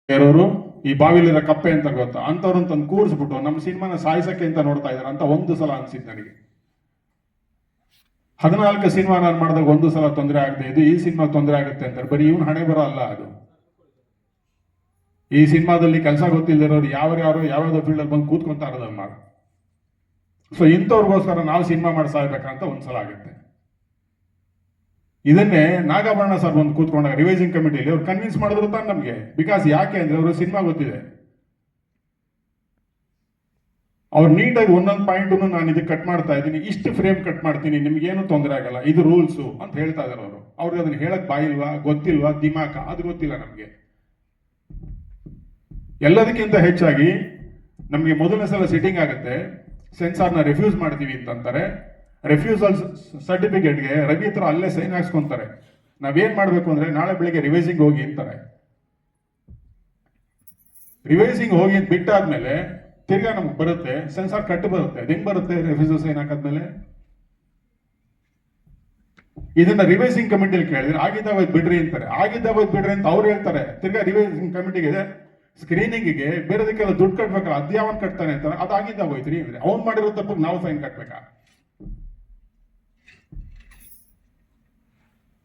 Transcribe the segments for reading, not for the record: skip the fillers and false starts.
ಇರೋರು ಈ ಬಾವಿಲಿರೋ ಕಪ್ಪೆ ಅಂತ ಗೊತ್ತಾ ಅಂತವ್ರನ್ನ ತಂದು ಕೂರಿಸ್ಬಿಟ್ಟು ನಮ್ಮ ಸಿನಿಮಾನ ಸಾಯಿಸಕ್ಕೆ ಅಂತ ನೋಡ್ತಾ ಇದಾರೆ ಅಂತ ಒಂದು ಸಲ ಅನ್ಸಿತ್ತು ನನಗೆ. 14 ಸಿನಿಮಾ ನಾನು ಮಾಡಿದಾಗ ಒಂದು ಸಲ ತೊಂದರೆ ಆಗದೆ ಇದು ಈ ಸಿನಿಮಾ ತೊಂದರೆ ಆಗುತ್ತೆ ಅಂತಾರೆ. ಬರೀ ಇವನ್ ಹಣೆ ಬರೋ ಅಲ್ಲ ಅದು. ಈ ಸಿನಿಮಾದಲ್ಲಿ ಕೆಲಸ ಗೊತ್ತಿಲ್ಲದಿರೋರು ಯಾವ್ಯಾರೋ ಯಾವ್ಯಾವ್ದೋ ಫೀಲ್ಡ್ ಅಲ್ಲಿ ಬಂದು ಕೂತ್ಕೊಂತ ಇರೋದಲ್ಲ. ಸೊ ಇಂಥವ್ರಿಗೋಸ್ಕರ ನಾವು ಸಿನಿಮಾ ಮಾಡಿ ಸಾಯ್ಬೇಕಂತ ಒಂದ್ಸಲ ಆಗುತ್ತೆ. ಇದನ್ನೇ ನಾಗಾಭರಣ ಸರ್ ಒಂದು ಕೂತ್ಕೊಂಡಾಗ ರಿವೈಸಿಂಗ್ ಕಮಿಟಿಲಿ ಅವ್ರು ಕನ್ವಿನ್ಸ್ ಮಾಡಿದ್ರು ತಾನೆ ನಮಗೆ. ಬಿಕಾಸ್ ಯಾಕೆ ಅಂದ್ರೆ ಅವರು ಸಿನಿಮಾ ಗೊತ್ತಿದೆ, ಅವ್ರು ನೀಟಾಗಿ ಒಂದೊಂದು ಪಾಯಿಂಟ್ ನಾನು ಇದಕ್ಕೆ ಕಟ್ ಮಾಡ್ತಾ ಇದ್ದೀನಿ, ಇಷ್ಟು ಫ್ರೇಮ್ ಕಟ್ ಮಾಡ್ತೀನಿ, ನಿಮ್ಗೇನು ತೊಂದರೆ ಆಗಲ್ಲ, ಇದು ರೂಲ್ಸು ಅಂತ ಹೇಳ್ತಾ ಇದಾರೆ ಅವರು. ಅವ್ರಿಗೆ ಅದನ್ನ ಹೇಳಕ್ ಬಾಯಿಲ್ವಾ, ಗೊತ್ತಿಲ್ವಾ, ದಿಮಾಕ ಅದು ಗೊತ್ತಿಲ್ಲ ನಮಗೆ. ಎಲ್ಲದಕ್ಕಿಂತ ಹೆಚ್ಚಾಗಿ ನಮಗೆ ಮೊದಲನೇ ಸಲ ಸಿಟ್ಟಿಂಗ್ ಆಗುತ್ತೆ, ಸೆನ್ಸಾರ್ನ ರಿಫ್ಯೂಸ್ ಮಾಡ್ತೀವಿ ಅಂತಂತಾರೆ. ರಿಫ್ಯೂಸಲ್ ಸರ್ಟಿಫಿಕೇಟ್ಗೆ ರವಿ ಹತ್ರ ಅಲ್ಲೇ ಸೈನ್ ಹಾಕ್ಸ್ಕೊಂತಾರೆ. ನಾವೇನ್ ಮಾಡ್ಬೇಕು ಅಂದ್ರೆ ನಾಳೆ ಬೆಳಿಗ್ಗೆ ರಿವೈಸಿಂಗ್ ಹೋಗಿ ಅಂತಾರೆ. ರಿವೈಸಿಂಗ್ ಹೋಗಿ ಬಿಟ್ಟಾದ್ಮೇಲೆ ತಿರ್ಗಾ ನಮ್ಗೆ ಬರುತ್ತೆ ಸೆನ್ಸಾರ್ ಕಟ್ ಬರುತ್ತೆ. ಅದು ಹೆಂಗ್ ಬರುತ್ತೆ ರಿಫ್ಯೂಸಲ್ ಸೈನ್ ಹಾಕಾದ್ಮೇಲೆ? ಇದನ್ನ ರಿವೈಸಿಂಗ್ ಕಮಿಟಿಲಿ ಕೇಳಿದ್ರೆ ಆಗಿದ್ದಾಗ ಹೋಯ್ತು ಬಿಡ್ರಿ ಅಂತಾರೆ. ಆಗಿದ್ದಾಗ ಹೋಯ್ತು ಬಿಡ್ರಿ ಅಂತ ಅವ್ರು ಹೇಳ್ತಾರೆ. ತಿರ್ಗಾ ರಿವೈಸಿಂಗ್ ಕಮಿಟಿಗೆ ಸ್ಕ್ರೀನಿಂಗಿಗೆ ಬೇರೆದಕ್ಕೆಲ್ಲ ದುಡ್ಡು ಕಟ್ಬೇಕಲ್ಲ, ಅದ್ಯಾವನ್ ಕಟ್ತಾನೆ ಅಂತಾರೆ. ಅದಾಗಿದ್ದಾಗ ಹೋಯ್ತ್ರಿ ಅಂದ್ರೆ ಅವ್ನು ಮಾಡಿರೋ ತಪ್ಪಿಗೆ ನಾವು ಫೈನ್ ಕಟ್ಬೇಕಾ?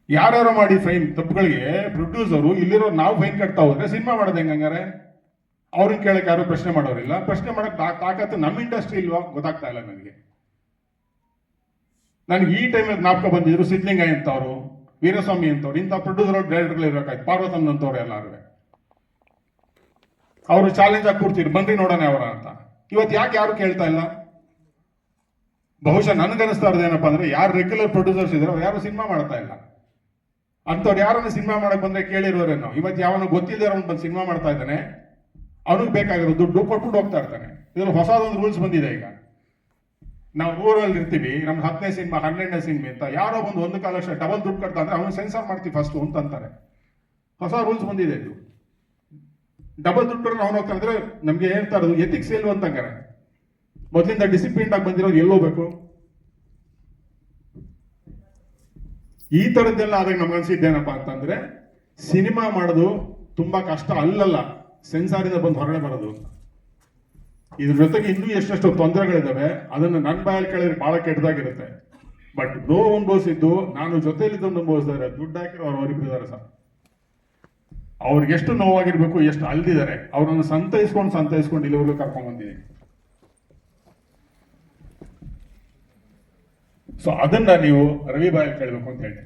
ಯಾರ್ಯಾರು ಮಾಡಿ ಫೈನ್ ತಪ್ಪುಗಳಿಗೆ ಪ್ರೊಡ್ಯೂಸರು ಇಲ್ಲಿರೋ ನಾವು ಫೈನ್ ಕಟ್ತಾ ಹೋದ್ರೆ ಸಿನಿಮಾ ಮಾಡೋದು ಹೆಂಗಂಗಾರೆ? ಅವ್ರನ್ನ ಕೇಳಕ್ ಯಾರು ಪ್ರಶ್ನೆ ಮಾಡೋರಿಲ್ಲ. ಪ್ರಶ್ನೆ ಮಾಡಕ್ ತಾಕತ್ತು ನಮ್ಮ ಇಂಡಸ್ಟ್ರಿ ಇಲ್ವಾ ಗೊತ್ತಾಗ್ತಾ ಇಲ್ಲ ನನಗೆ. ನನಗೆ ಈ ಟೈಮಲ್ಲಿ ಜ್ಞಾಪಕ ಬಂದಿದ್ರು ಸಿದ್ಲಿಂಗಯ್ಯ ಅಂತವ್ರು, ವೀರಸ್ವಾಮಿ ಅಂತವ್ರು, ಇಂಥ ಪ್ರೊಡ್ಯೂಸರ್ ಡೈರೆಕ್ಟರ್ಗಳು ಇರ್ಬೇಕಾಯ್ತು. ಪಾರ್ವತಮ್ಮ ಅಂತವ್ರು ಎಲ್ಲಾರು ಅವರು ಚಾಲೆಂಜ್ ಆಗಿ ಕೂರ್ತಿದ್ರು, ಬನ್ರಿ ನೋಡೋಣ ಅವರ ಅಂತ. ಇವತ್ತು ಯಾಕೆ ಯಾರು ಕೇಳ್ತಾ ಇಲ್ಲ? ಬಹುಶಃ ನನ್ಗನಿಸ್ತಾ ಇರೋದೇನಪ್ಪ ಅಂದ್ರೆ ಯಾರು ರೆಗ್ಯುಲರ್ ಪ್ರೊಡ್ಯೂಸರ್ಸ್ ಇದ್ರೆ ಅವ್ರು ಯಾರು ಸಿನಿಮಾ ಮಾಡ್ತಾ ಇಲ್ಲ. ಅಂತವ್ರು ಯಾರನ್ನ ಸಿನಿಮಾ ಮಾಡಕ್ ಬಂದ್ರೆ ಕೇಳಿರೋರೇನೋ. ಇವತ್ತು ಯಾವನು ಗೊತ್ತಿಲ್ಲದೆ ಅವ್ನು ಬಂದು ಸಿನಿಮಾ ಮಾಡ್ತಾ ಇದ್ದಾನೆ, ಅವನಿಗೆ ಬೇಕಾಗಿರೋ ದುಡ್ಡು ಕೊಟ್ಬಿಟ್ಟು ಹೋಗ್ತಾ ಇರ್ತಾನೆ. ಇದ್ರಲ್ಲಿ ಹೊಸದೊಂದು ರೂಲ್ಸ್ ಬಂದಿದೆ ಈಗ. ನಾವು ಊರಲ್ಲಿ ಇರ್ತೀವಿ, ನಮ್ದು 10ನೇ ಸಿನಿಮಾ 12ನೇ ಸಿನಿಮಾ ಅಂತ ಯಾರೋ ಒಂದು 1 ಲಕ್ಷ ಡಬಲ್ ದುಡ್ಡು ಕಟ್ತಾ ಅಂದ್ರೆ ಅವನು ಸೆನ್ಸಾರ್ ಮಾಡ್ತೀವಿ ಫಸ್ಟ್ ಅಂತಾರೆ. ಹೊಸ ರೂಲ್ಸ್ ಬಂದಿದೆ ಇದು. ಡಬಲ್ ದುಡ್ಡು ಅವ್ನು ಹೋಗ್ತಾ ಅಂದ್ರೆ ನಮ್ಗೆ ಹೇಳ್ತಾ ಇರೋದು ಎಥಿಕ್ಸ್ ಎಲ್ವ ಅಂತಂಗಾರೆ. ಮೊದಲಿಂದ ಡಿಸಿಪ್ಲಿನ್ ಆಗಿ ಬಂದಿರೋದು ಎಲ್ಲೋಗ್ಬೇಕು? ಈ ತರದ್ದೆಲ್ಲ ಆದಾಗ ನಮ್ಗನ್ಸಿದ್ದೇನಪ್ಪ ಅಂತಂದ್ರೆ ಸಿನಿಮಾ ಮಾಡೋದು ತುಂಬಾ ಕಷ್ಟ ಅಲ್ಲಲ್ಲ, ಸೆನ್ಸಾರಿಂದ ಬಂದು ಹೊರಗಡೆ ಬರೋದು. ಇದ್ರ ಜೊತೆಗೆ ಇನ್ನೂ ಎಷ್ಟೆಷ್ಟು ತೊಂದರೆಗಳಿದ್ದಾವೆ, ಅದನ್ನು ನನ್ನ ಬಾಯಲ್ಲಿ ಕೇಳಿದ್ರೆ ಬಹಳ ಕೆಟ್ಟದಾಗಿರುತ್ತೆ. ಬಟ್ ನೋವು ಅನುಭವಿಸಿದ್ದು ನಾನು ಜೊತೆಯಲ್ಲಿದ್ದೊಂದು ಅನುಭವಿಸಿದ್ದಾರೆ. ದುಡ್ಡು ಹಾಕಿರೋ ಅವರಿಬ್ಬರಿದ್ದಾರೆ ಸರ್. ಅವ್ರಿಗೆ ಎಷ್ಟು ನೋವಾಗಿರ್ಬೇಕು, ಎಷ್ಟು ಅಲ್ದಿದ್ದಾರೆ, ಅವ್ರನ್ನ ಸಂತೈಸ್ಕೊಂಡು ಇಲ್ಲಿವರೆಗೂ ಕರ್ಕೊಂಡ್ ಬಂದಿದ್ದೀನಿ. ಸೊ ಅದನ್ನ ನೀವು ರವಿ ಬಾಯಲ್ಲಿ ಕೇಳಬೇಕು ಅಂತ ಹೇಳಿ.